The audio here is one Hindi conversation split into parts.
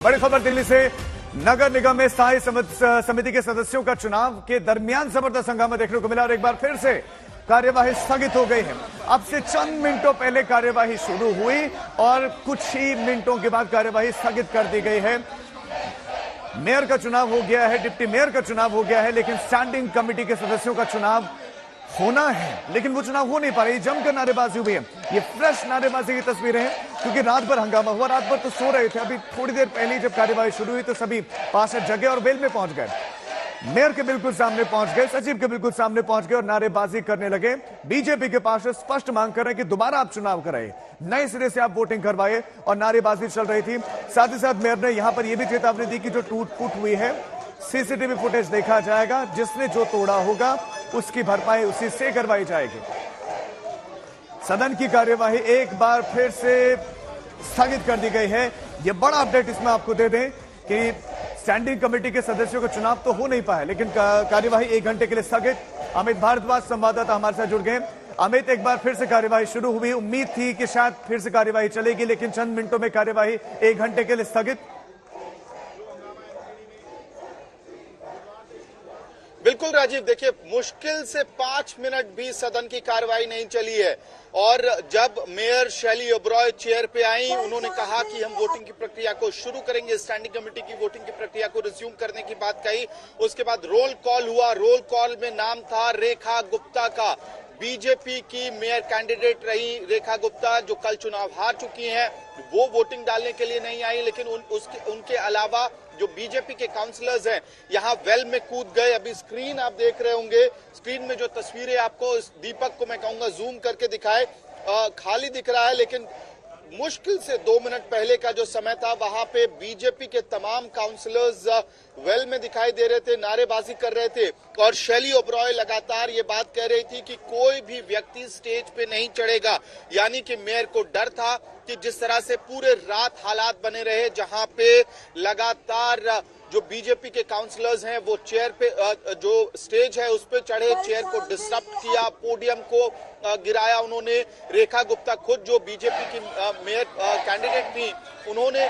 बड़ी खबर दिल्ली से। नगर निगम में स्थायी समिति के सदस्यों का चुनाव के दरमियान जबरदस्त हंगामा देखने को मिला और एक बार फिर से कार्यवाही स्थगित हो गई है। अब से चंद मिनटों पहले कार्यवाही शुरू हुई और कुछ ही मिनटों के बाद कार्यवाही स्थगित कर दी गई है। मेयर का चुनाव हो गया है, डिप्टी मेयर का चुनाव हो गया है, लेकिन स्टैंडिंग कमेटी के सदस्यों का चुनाव होना है, लेकिन वो चुनाव हो नहीं पा रही। जमकर नारेबाजी हुई है। ये फ्रेश नारेबाजी की तस्वीरें हैं, क्योंकि रात भर हंगामा हुआ। रात भर तो सो रहे थे। अभी थोड़ी देर पहले जब कार्यवाही शुरू हुई तो सभी पार्षद जगे और वेल में पहुंच गए। मेयर के बिल्कुल सामने पहुंच गए, सचिव के बिल्कुल सामने पहुंच गए और नारेबाजी करने लगे। बीजेपी के पार्षद स्पष्ट मांग कर रहे हैं कि दोबारा आप चुनाव कराइए, नए सिरे से आप वोटिंग करवाइए, और नारेबाजी चल रही थी। साथ ही साथ मेयर ने यहां पर यह भी चेतावनी दी कि जो टूट फूट हुई है, सीसीटीवी फुटेज देखा जाएगा, जिसने जो तोड़ा होगा उसकी भरपाई उसी से करवाई जाएगी। सदन की कार्यवाही एक बार फिर से स्थगित कर दी गई है। यह बड़ा अपडेट इसमें आपको दे दें कि स्टैंडिंग कमेटी के सदस्यों का चुनाव तो हो नहीं पाया, लेकिन कार्यवाही 1 घंटे के लिए स्थगित। अमित भारद्वाज संवाददाता हमारे साथ जुड़ गए। अमित, एक बार फिर से कार्यवाही शुरू हुई। उम्मीद थी कि शायद फिर से कार्यवाही चलेगी, लेकिन चंद मिनटों में कार्यवाही 1 घंटे के लिए स्थगित। बिल्कुल राजीव, देखिए मुश्किल से 5 मिनट भी सदन की कार्रवाई नहीं चली है और जब मेयर शैली ओबरॉय चेयर पे आई, उन्होंने कहा कि हम वोटिंग की प्रक्रिया को शुरू करेंगे, स्टैंडिंग कमेटी की वोटिंग की प्रक्रिया को रिज्यूम करने की बात कही। उसके बाद रोल कॉल हुआ। रोल कॉल में नाम था रेखा गुप्ता का। बीजेपी की मेयर कैंडिडेट रही रेखा गुप्ता, जो कल चुनाव हार चुकी हैं। वो वोटिंग डालने के लिए नहीं आई, लेकिन उनके अलावा जो बीजेपी के काउंसलर्स हैं यहां वेल में कूद गए। अभी स्क्रीन आप देख रहे होंगे, स्क्रीन में जो तस्वीरें आपको, दीपक को मैं कहूंगा जूम करके दिखाए, खाली दिख रहा है, लेकिन मुश्किल से 2 मिनट पहले का जो समय था वहां पे बीजेपी के तमाम काउंसलर्स वेल में दिखाई दे रहे थे, नारेबाजी कर रहे थे। और शैली ओबरॉय लगातार ये बात कह रही थी कि कोई भी व्यक्ति स्टेज पे नहीं चढ़ेगा, यानी कि मेयर को डर था कि जिस तरह से पूरे रात हालात बने रहे, जहां पे लगातार जो बीजेपी के काउंसलर्स हैं वो चेयर पे, जो स्टेज है उस पे चढ़े, चेयर को डिस्टर्ब किया, पोडियम को गिराया उन्होंने। रेखा गुप्ता खुद जो बीजेपी की मेयर कैंडिडेट थी, उन्होंने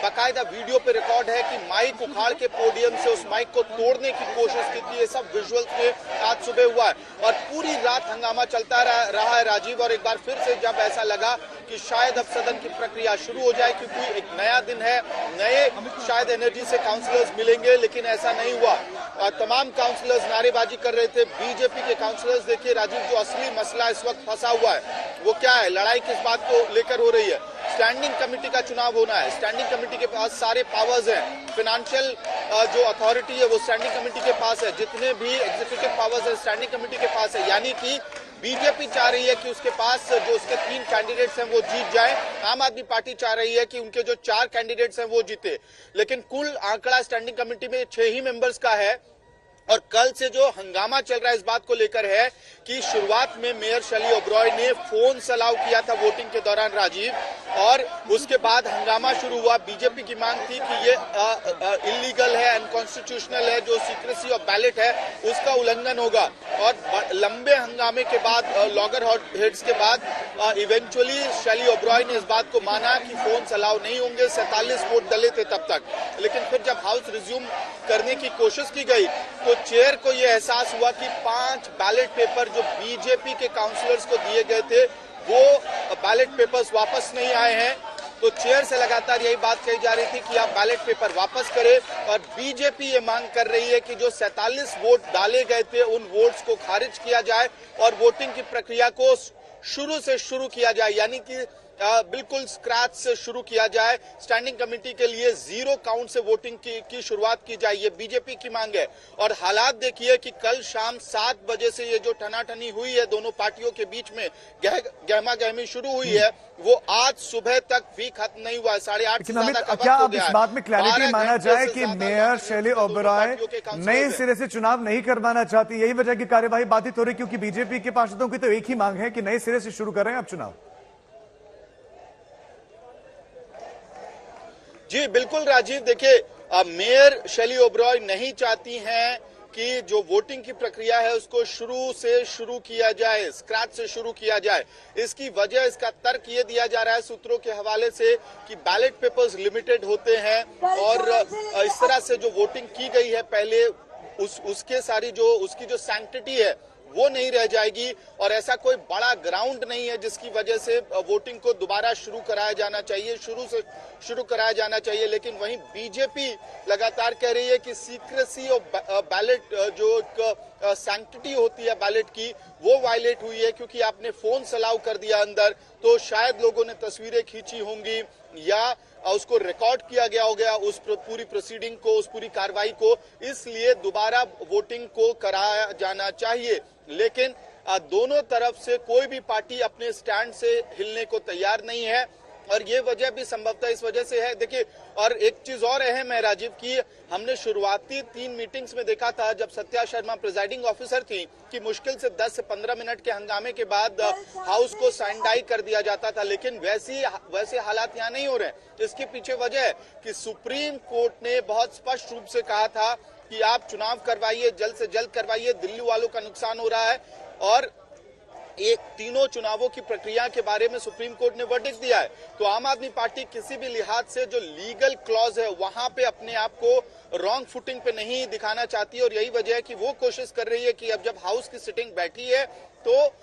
बाकायदा वीडियो पे रिकॉर्ड है कि माइक उखाड़ के पोडियम से उस माइक को तोड़ने की कोशिश की थी। ये सब विजुअल्स में आज सुबह हुआ है और पूरी रात हंगामा चलता रहा है राजीव। और एक बार फिर से जब ऐसा लगा कि शायद अब सदन की प्रक्रिया शुरू हो जाए, क्योंकि एक नया दिन है, नए शायद एनर्जी से काउंसलर्स मिलेंगे, लेकिन ऐसा नहीं हुआ। तमाम काउंसलर्स नारेबाजी कर रहे थे। बीजेपी के काउंसलर्स, देखिए राजीव, जो असली मसला इस वक्त फंसा हुआ है वो क्या है, लड़ाई किस बात को लेकर हो रही है। स्टैंडिंग कमेटी का चुनाव होना है, स्टैंडिंग कमेटी के पास सारे पावर्स हैं, फाइनेंशियल जो अथॉरिटी है वो स्टैंडिंग कमेटी के पास है, जितने भी एग्जीक्यूटिव पावर्स है स्टैंडिंग कमेटी के पास है। यानी कि बीजेपी चाह रही है कि उसके पास जो उसके 3 कैंडिडेट्स हैं वो जीत जाए। आम आदमी पार्टी चाह रही है कि उनके जो 4 कैंडिडेट्स हैं वो जीते, लेकिन कुल आंकड़ा स्टैंडिंग कमेटी में 6 ही मेंबर्स का है। और कल से जो हंगामा चल रहा है इस बात को लेकर है कि शुरुआत में मेयर शैली ओबरॉय ने फोन से अलाउ किया था वोटिंग के दौरान राजीव, और उसके बाद हंगामा शुरू हुआ। बीजेपी की मांग थी कि ये इलीगल है, अनकॉन्स्टिट्यूशनल है, जो सीक्रेसी ऑफ बैलेट है उसका उल्लंघन होगा। और लंबे हंगामे के बाद, लॉगर हेड्स के बाद इवेंचुअली शैली ओबरॉय ने इस बात को माना कि फोन से अलाउ नहीं होंगे। 47 वोट डले थे तब तक, लेकिन फिर जब हाउस रिज्यूम करने की कोशिश की गई तो चेयर को यह एहसास हुआ कि 5 बैलेट पेपर जो बीजेपी के काउंसलर्स को दिए गए थे वो बैलेट पेपर्स वापस नहीं आए हैं। तो चेयर से लगातार यही बात कही जा रही थी कि आप बैलेट पेपर वापस करें, और बीजेपी ये मांग कर रही है कि जो 47 वोट डाले गए थे उन वोट्स को खारिज किया जाए और वोटिंग की प्रक्रिया को शुरू से शुरू किया जाए, यानी कि बिल्कुल स्क्रैच से शुरू किया जाए। स्टैंडिंग कमेटी के लिए 0 काउंट से वोटिंग की शुरुआत की जाए, ये बीजेपी की मांग है। और हालात देखिए कि कल शाम 7 बजे से ये जो ठनाठनी हुई है दोनों पार्टियों के बीच में, गहमा गहमी शुरू हुई है, वो आज सुबह तक भी खत्म नहीं हुआ है। 8:30 से ज्यादा का वक्त हो गया है। इस बात में क्लैरिटी माना जाए कि मेयर शैली ओबरॉय नए सिरे से चुनाव नहीं करवाना चाहती, यही वजह की कार्यवाही बाधित हो रही, क्योंकि बीजेपी के पार्षदों की तो एक ही मांग है कि नए सिरे से शुरू कर रहे हैं आप चुनाव। जी बिल्कुल राजीव, देखिए मेयर शैली ओबरॉय नहीं चाहती हैं कि जो वोटिंग की प्रक्रिया है उसको शुरू किया जाए, स्क्रैच से शुरू किया जाए। इसकी वजह, इसका तर्क ये दिया जा रहा है सूत्रों के हवाले से कि बैलेट पेपर्स लिमिटेड होते हैं और इस तरह से जो वोटिंग की गई है पहले उसकी जो सैंक्टिटी है वो नहीं रह जाएगी और ऐसा कोई बड़ा ग्राउंड नहीं है जिसकी वजह से वोटिंग को दोबारा शुरू कराया जाना चाहिए, शुरू कराया जाना चाहिए। लेकिन वहीं बीजेपी लगातार कह रही है कि सीक्रेसी और बैलेट जो सैंक्टिटी होती है बैलेट की वो वायलेट हुई है, क्योंकि आपने फोन अलाउ कर दिया अंदर, तो शायद लोगों ने तस्वीरें खींची होंगी या उसको रिकॉर्ड किया गया होगा उस पूरी प्रोसीडिंग को, उस पूरी कार्रवाई को, इसलिए दोबारा वोटिंग को कराया जाना चाहिए। लेकिन दोनों तरफ से कोई भी पार्टी अपने स्टैंड से हिलने को तैयार नहीं है और ये वजह भी संभवतः इस वजह से है। देखिए, और एक चीज और अहम है राजीव की हमने शुरुआती 3 मीटिंग्स में देखा था जब सत्या शर्मा प्रिजाइडिंग ऑफिसर थी कि मुश्किल से 10 से 15 मिनट के हंगामे के बाद हाउस को सैंडाई कर दिया जाता था, लेकिन वैसे हालात यहाँ नहीं हो रहे हैं। इसके पीछे वजह है कि सुप्रीम कोर्ट ने बहुत स्पष्ट रूप से कहा था कि आप चुनाव करवाइए, जल्द से जल्द करवाइए, दिल्ली वालों का नुकसान हो रहा है। और एक तीनों चुनावों की प्रक्रिया के बारे में सुप्रीम कोर्ट ने वर्डिक्ट दिया है। तो आम आदमी पार्टी किसी भी लिहाज से जो लीगल क्लॉज है वहां पे अपने आप को रॉन्ग फुटिंग पे नहीं दिखाना चाहती और यही वजह है कि वो कोशिश कर रही है कि अब जब हाउस की सिटिंग बैठी है तो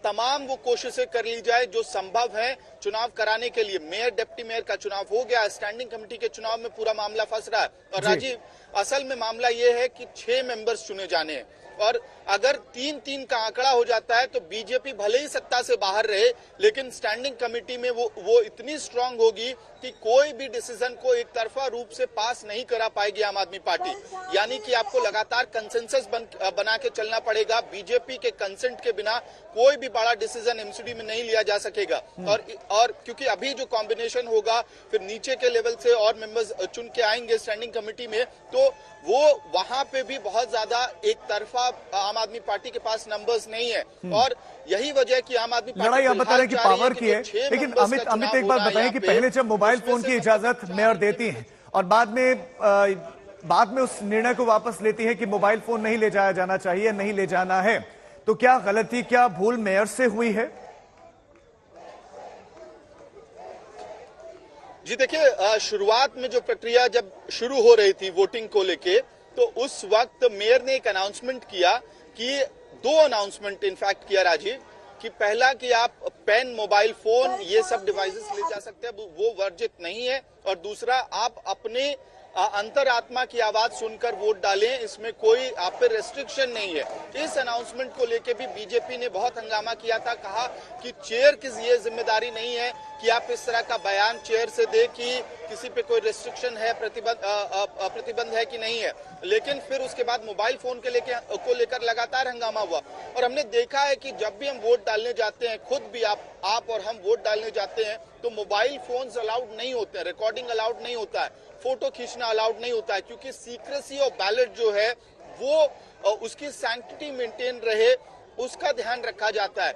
तमाम वो कोशिशें कर ली जाए जो संभव है चुनाव कराने के लिए। मेयर, डिप्टी मेयर का चुनाव हो गया, स्टैंडिंग कमेटी के चुनाव में पूरा मामला फंस रहा है। और राजीव, असल में मामला ये है कि 6 मेंबर्स चुने जाने हैं और अगर 3-3 का आंकड़ा हो जाता है तो बीजेपी भले ही सत्ता से बाहर रहे, लेकिन स्टैंडिंग कमेटी में वो इतनी स्ट्रांग होगी कि कोई भी डिसीजन को एक तरफा रूप से पास नहीं करा पाएगी आम आदमी पार्टी। यानी कि आपको लगातार कंसेंसस बना के चलना पड़ेगा। बीजेपी के कंसेंट के बिना कोई भी बड़ा डिसीजन एमसीडी में नहीं लिया जा सकेगा। और क्योंकि अभी जो कॉम्बिनेशन होगा फिर नीचे के लेवल से और मेंबर्स चुन के आएंगे स्टैंडिंग कमेटी में, तो वो वहां पे भी बहुत ज्यादा एक तरफा आम आदमी पार्टी के पास नंबर्स नहीं है। और यही वजह कि आम आदमी लड़ाई आप बता रहे हैं कि पावर की है, लेकिन अमित एक बात बताएं कि पहले जब मोबाइल फोन की इजाजत मेयर देती है और बाद में उस निर्णय को वापस लेती है कि मोबाइल फोन नहीं ले जाया जाना चाहिए, नहीं ले जाना है, तो क्या गलती, क्या भूल मेयर से हुई है? जी देखिए, शुरुआत में जो प्रक्रिया जब शुरू हो रही थी वोटिंग को लेके, तो उस वक्त मेयर ने एक अनाउंसमेंट किया कि 2 अनाउंसमेंट इनफैक्ट किया राजीव, कि पहला कि आप पेन, मोबाइल फोन ये सब डिवाइसेस ले जा सकते हैं, वो वर्जित नहीं है। और दूसरा, आप अपने अंतरात्मा की आवाज सुनकर वोट डालें, इसमें कोई आप पे रेस्ट्रिक्शन नहीं है। इस अनाउंसमेंट को लेके भी बीजेपी ने बहुत हंगामा किया था, कहा कि चेयर की ये जिम्मेदारी नहीं है कि आप इस तरह का बयान चेयर से दे कि किसी पे कोई रेस्ट्रिक्शन है, प्रतिबंध है कि नहीं है। लेकिन फिर उसके बाद मोबाइल फोन को लेकर लगातार हंगामा हुआ और हमने देखा है कि जब भी हम वोट डालने जाते हैं, खुद भी आप और हम वोट डालने जाते हैं, तो मोबाइल फोन्स अलाउड नहीं होते हैं, रिकॉर्डिंग अलाउड नहीं होता है, फोटो खींचना अलाउड नहीं होता है, क्योंकि सीक्रेसी और बैलेट जो है वो उसकी सैंक्टिटी मेंटेन रहे उसका ध्यान रखा जाता है।